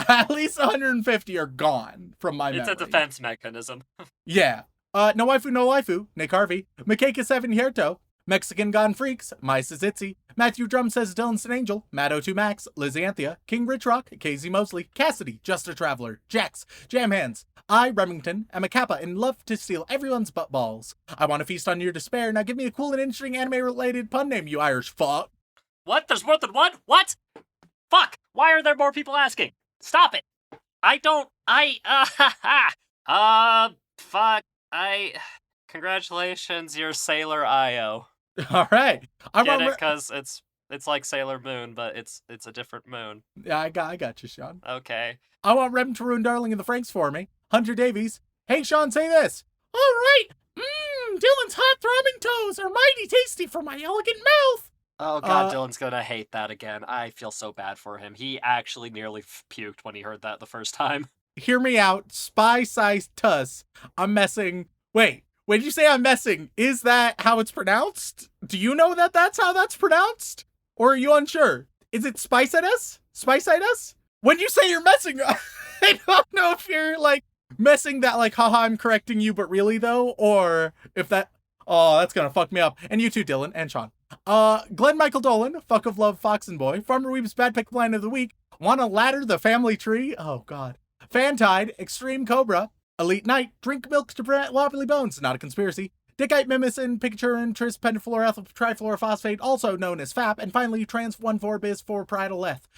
At least 150 are gone from my memory. It's a defense mechanism. Yeah. No Waifu, No Waifu, Nick Harvey, Makeka 7 Hierto, Mexican Gone Freaks, My Sizitzi, Matthew Drum Says Dylan's an Angel, Matt02 Max, Lizzie Anthea, King Rich Rock, Casey Mosley, Cassidy, Just a Traveler, Jax, Jam Hands, I, Remington, am a Kappa and love to steal everyone's butt balls. I want to feast on your despair. Now give me a cool and interesting anime-related pun name, you Irish fuck. What? There's more than one? What? Fuck! Why are there more people asking? Stop it! Fuck. Congratulations, you're Sailor Io. All right. Get it? Because it's like Sailor Moon, but it's a different moon. Yeah, I got you, Sean. Okay. I want Rem to ruin Darling in the Franks for me. Hunter Davies. Hey, Sean, say this. All right. Dylan's hot throbbing toes are mighty tasty for my elegant mouth. Oh, God, Dylan's gonna hate that again. I feel so bad for him. He actually nearly puked when he heard that the first time. Hear me out. Spy-sized tuss. I'm messing. Wait, when you say I'm messing, is that how it's pronounced? Do you know that that's how that's pronounced? Or are you unsure? Is it Spice-itis? Spice-itis? When you say you're messing, I don't know if you're, like, messing that, like, haha, I'm correcting you, but really, though, or if that, oh, that's gonna fuck me up. And you too, Dylan and Sean. Glenn Michael Dolan, Fuck of Love, Fox and Boy, Farmer Weeb's Bad Pick Line of the Week, Wanna Ladder the Family Tree, oh god, Fantide, Extreme Cobra, Elite Knight, Drink Milk to prevent wobbly bones, not a conspiracy, Dickite Mimicin, Picaturin, Tris, Pentafluorethyl Trifluorophosphate, also known as FAP, and finally Trans 14 Bis 4 Pridoleth.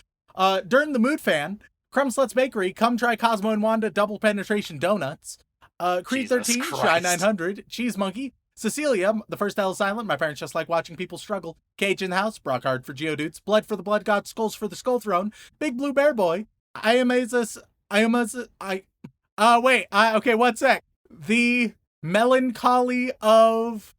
During the Mood Fan, Crumb Sluts Bakery, Come Try Cosmo and Wanda Double Penetration Donuts, Creed Jesus 13, Christ. Shy 900, Cheese Monkey, Cecilia, The First L is Silent, My Parents Just Like Watching People Struggle, Cage in the House, Brockhard for Geodudes, Blood for the Blood God, Skulls for the Skull Throne, Big Blue Bear Boy, okay, one sec. The Melancholy of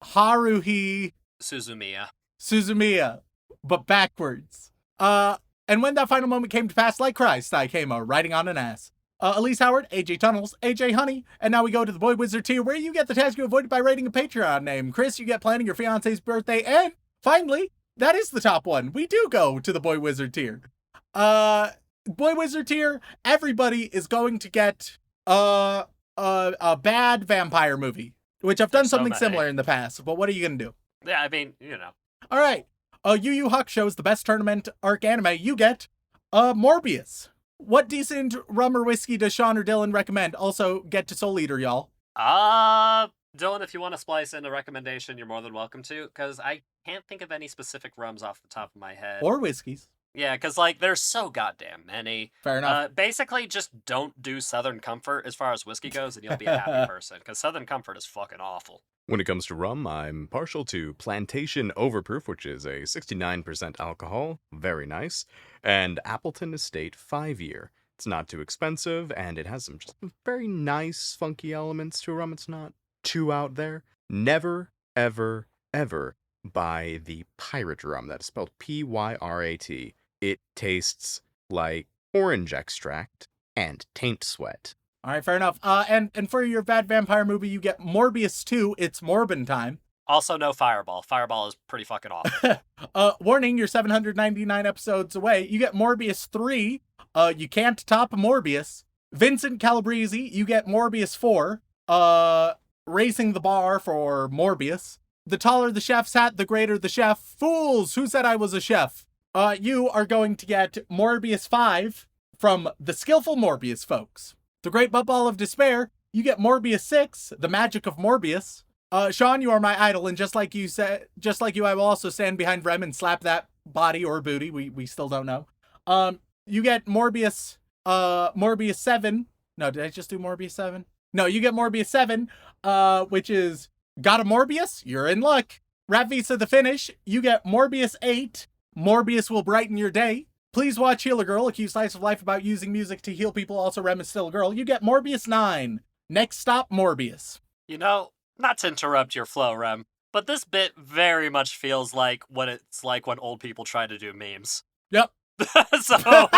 Haruhi Suzumiya, but backwards. And when that final moment came to pass, like Christ, I came riding on an ass. Elise Howard, AJ Tunnels, AJ Honey, and now we go to the Boy Wizard tier, where you get the task you avoided by rating a Patreon name. Chris, you get planning your fiance's birthday, and finally, that is the top one. We do go to the Boy Wizard tier. Boy Wizard tier, everybody is going to get a bad vampire movie, which I've done something similar in the past, but what are you gonna do? Yeah, I mean, you know. All right. Yu Yu Hakusho's the best tournament arc anime. You get Morbius. What decent rum or whiskey does Sean or Dylan recommend? Also, get to Soul Eater, y'all. Dylan, if you want to splice in a recommendation, you're more than welcome to, because I can't think of any specific rums off the top of my head. Or whiskeys. Yeah, because, like, there's so goddamn many. Fair enough. Basically, just don't do Southern Comfort as far as whiskey goes, and you'll be a happy person, because Southern Comfort is fucking awful. When it comes to rum, I'm partial to Plantation Overproof, which is a 69% alcohol, very nice, and Appleton Estate 5-year. It's not too expensive, and it has some just very nice, funky elements to a rum. It's not too out there. Never, ever, ever buy the pirate rum. That is spelled Pyrat. It tastes like orange extract and taint sweat. All right, fair enough. And for your bad vampire movie, you get Morbius 2. It's Morbin time. Also, no Fireball. Fireball is pretty fucking awful. Warning, you're 799 episodes away. You get Morbius 3. You can't top Morbius. Vincent Calabrese, you get Morbius 4. Raising the bar for Morbius. The taller the chef's hat, the greater the chef. Fools! Who said I was a chef? You are going to get Morbius 5 from the Skillful Morbius folks. The Great Buttball of Despair, you get Morbius 6, The Magic of Morbius. Sean, you are my idol, and just like you, I will also stand behind Rem and slap that body or booty. We still don't know. You get Morbius 7. No, did I just do Morbius 7? No, you get Morbius 7, which is Got a Morbius? You're in luck. Rap Visa the Finish, you get Morbius 8. Morbius will brighten your day. Please watch Heal a Girl, a cute slice of life about using music to heal people, also Rem is still a girl. You get Morbius 9. Next stop, Morbius. You know, not to interrupt your flow, Rem, but this bit very much feels like what it's like when old people try to do memes. Yep. So,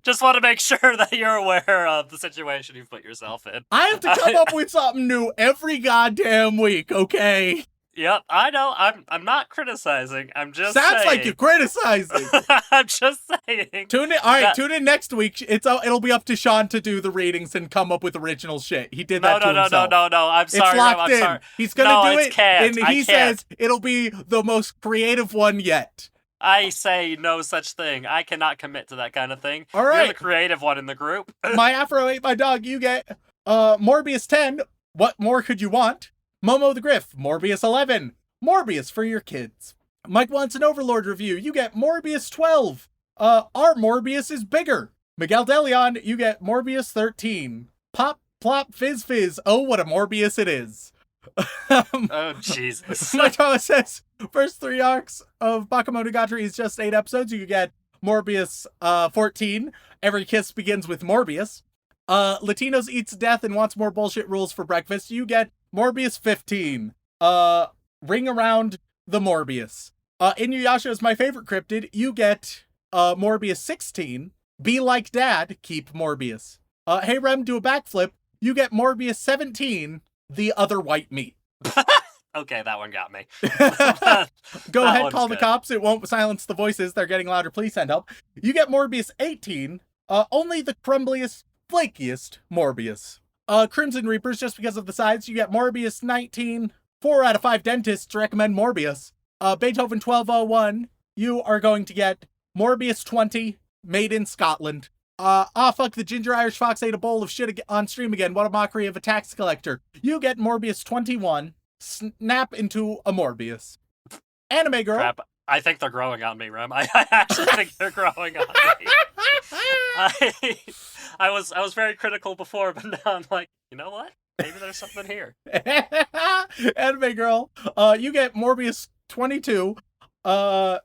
just want to make sure that you're aware of the situation you've put yourself in. I have to come up with something new every goddamn week, okay? Yep, I know. I'm not criticizing. I'm just Sounds saying. like you're criticizing. I'm just saying. Tune in. All right, tune in next week. It'll be up to Sean to do the readings and come up with original shit. He did that to himself. No. I'm sorry. It's locked I'm in. sorry. He's gonna do it's it, can't. and he says it'll be the most creative one yet. I say no such thing. I cannot commit to that kind of thing. All You're right. the creative one in the group. My Afro ate my dog. You get Morbius 10. What more could you want? Momo the Griff. Morbius 11. Morbius for your kids. Mike wants an Overlord review. You get Morbius 12. Our Morbius is bigger. Miguel DeLeon, you get Morbius 13. Pop, plop, fizz, fizz. Oh, what a Morbius it is. Oh, Jesus. My Thomas says, first 3 arcs of Bakemonogatari is just 8 episodes. You get Morbius 14. Every kiss begins with Morbius. Latinos eats death and wants more bullshit rules for breakfast. You get Morbius 15. Ring around the Morbius. Inuyasha is my favorite cryptid. You get Morbius 16. Be like dad, keep Morbius. Hey Rem, do a backflip. You get Morbius 17. The other white meat. Okay, that one got me. Go That ahead, one's call the good. cops. It won't silence the voices. They're getting louder. Please send help. You get Morbius 18. Only the crumbliest, flakiest Morbius. Crimson Reapers, just because of the size, you get Morbius 19. 4 out of 5 dentists recommend Morbius. Beethoven 1201, you are going to get Morbius 20, made in Scotland. Fuck, the Ginger Irish Fox ate a bowl of shit on stream again. What a mockery of a tax collector. You get Morbius 21, snap into a Morbius. Anime Girl. Crap. I think they're growing on me, Rem. I actually think they're growing on me. I was very critical before, but now I'm like, you know what? Maybe there's something here. Anime Girl. You get Morbius 22. I'd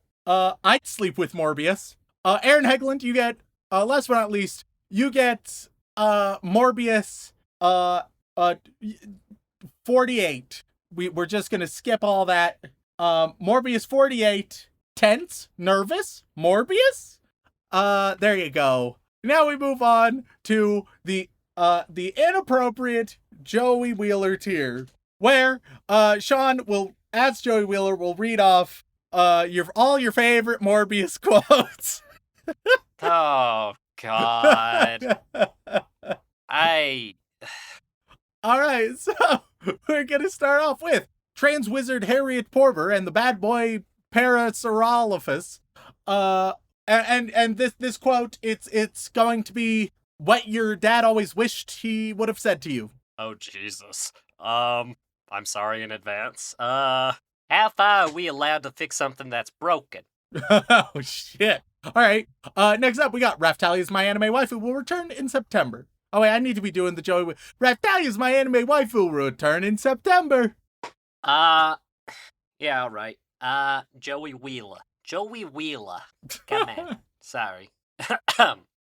sleep with Morbius. Aaron Hegland, you get, last but not least, you get, Morbius, 48. We're just gonna skip all that. Morbius 48. Tense? Nervous? Morbius? There you go. Now we move on to the inappropriate Joey Wheeler tier, where Sean will, as Joey Wheeler, will read off all your favorite Morbius quotes. Oh, God. All right, so we're gonna start off with trans wizard Harriet Porter and the bad boy Parasaurolophus. And this quote, it's going to be what your dad always wished he would have said to you. Oh, Jesus. I'm sorry in advance. How far are we allowed to fix something that's broken? Oh, shit. All right. Next up, we got Raftalia's My Anime Waifu will return in September. Oh, wait, I need to be doing the Joey... Raftalia's My Anime Waifu will return in September. Yeah, all right. Joey Wheeler. Joey Wheeler. Come on. Sorry.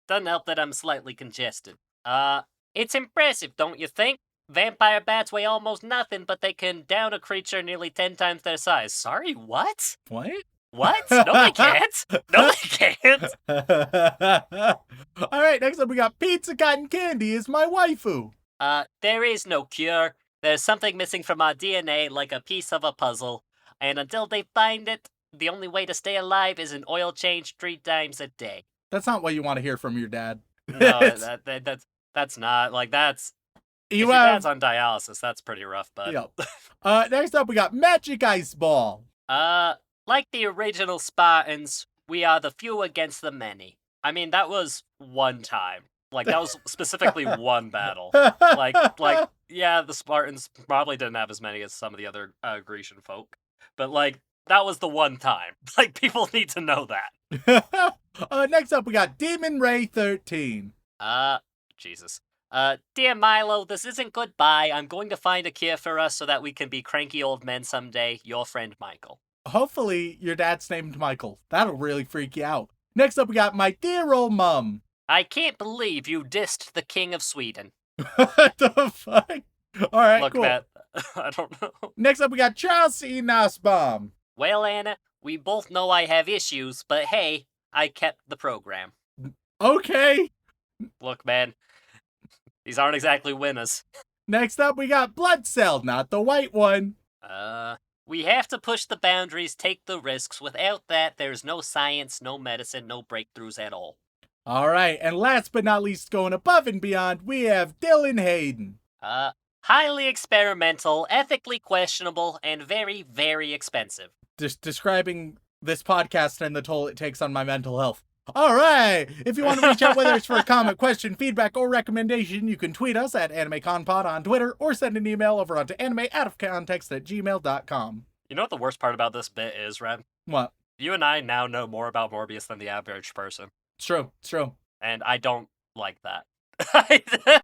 Doesn't help that I'm slightly congested. It's impressive, don't you think? Vampire bats weigh almost nothing, but they can down a creature nearly 10 times their size. Sorry, what? What? What? No, they can't. No, they can't. All right, next up we got Pizza Cotton Candy is my waifu. There is no cure. There's something missing from our DNA, like a piece of a puzzle. And until they find it, the only way to stay alive is an oil change 3 times a day. That's not what you want to hear from your dad. No, that's not, like, that's... If your dad's on dialysis, that's pretty rough, but... Yep. Next up we got Magic Ice Ball. Like the original Spartans, we are the few against the many. I mean, that was one time. Like, that was specifically one battle. Like, yeah, the Spartans probably didn't have as many as some of the other Grecian folk. But, like, that was the one time. Like, people need to know that. Next up, we got Demon Ray 13. Jesus. Dear Milo, this isn't goodbye. I'm going to find a cure for us so that we can be cranky old men someday. Your friend, Michael. Hopefully, your dad's named Michael. That'll really freak you out. Next up, we got My Dear Old Mum. I can't believe you dissed the King of Sweden. What the fuck? All right, Look, cool. Matt, I don't know. Next up, we got Charles C. Nussbaum. Well, Anna, we both know I have issues, but hey, I kept the program. Okay. Look, man, these aren't exactly winners. Next up, we got Blood Cell, not the white one. We have to push the boundaries, take the risks. Without that, there's no science, no medicine, no breakthroughs at all. All right, and last but not least, going above and beyond, we have Dylan Hayden. Highly experimental, ethically questionable, and very, very expensive. Just describing this podcast and the toll it takes on my mental health. All right, if you want to reach out, whether it's for a comment, question, feedback, or recommendation, you can tweet us at AnimeConPod on Twitter or send an email over onto animeoutofcontext@gmail.com. You know what the worst part about this bit is, Ren? What? You and I now know more about Morbius than the average person. It's true. It's true. And I don't like that.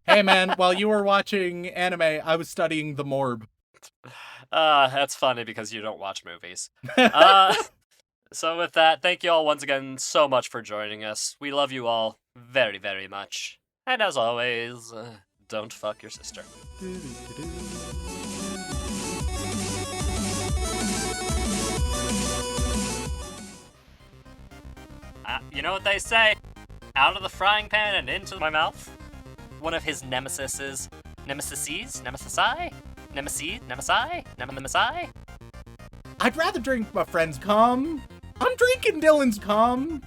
Hey, man, while you were watching anime, I was studying the Morb. That's funny because you don't watch movies. So with that, thank you all once again so much for joining us. We love you all very, very much. And as always, don't fuck your sister. You know what they say? Out of the frying pan and into my mouth? One of his nemesises. Nemesi? I'd rather drink my friend's cum. I'm drinking Dylan's cum.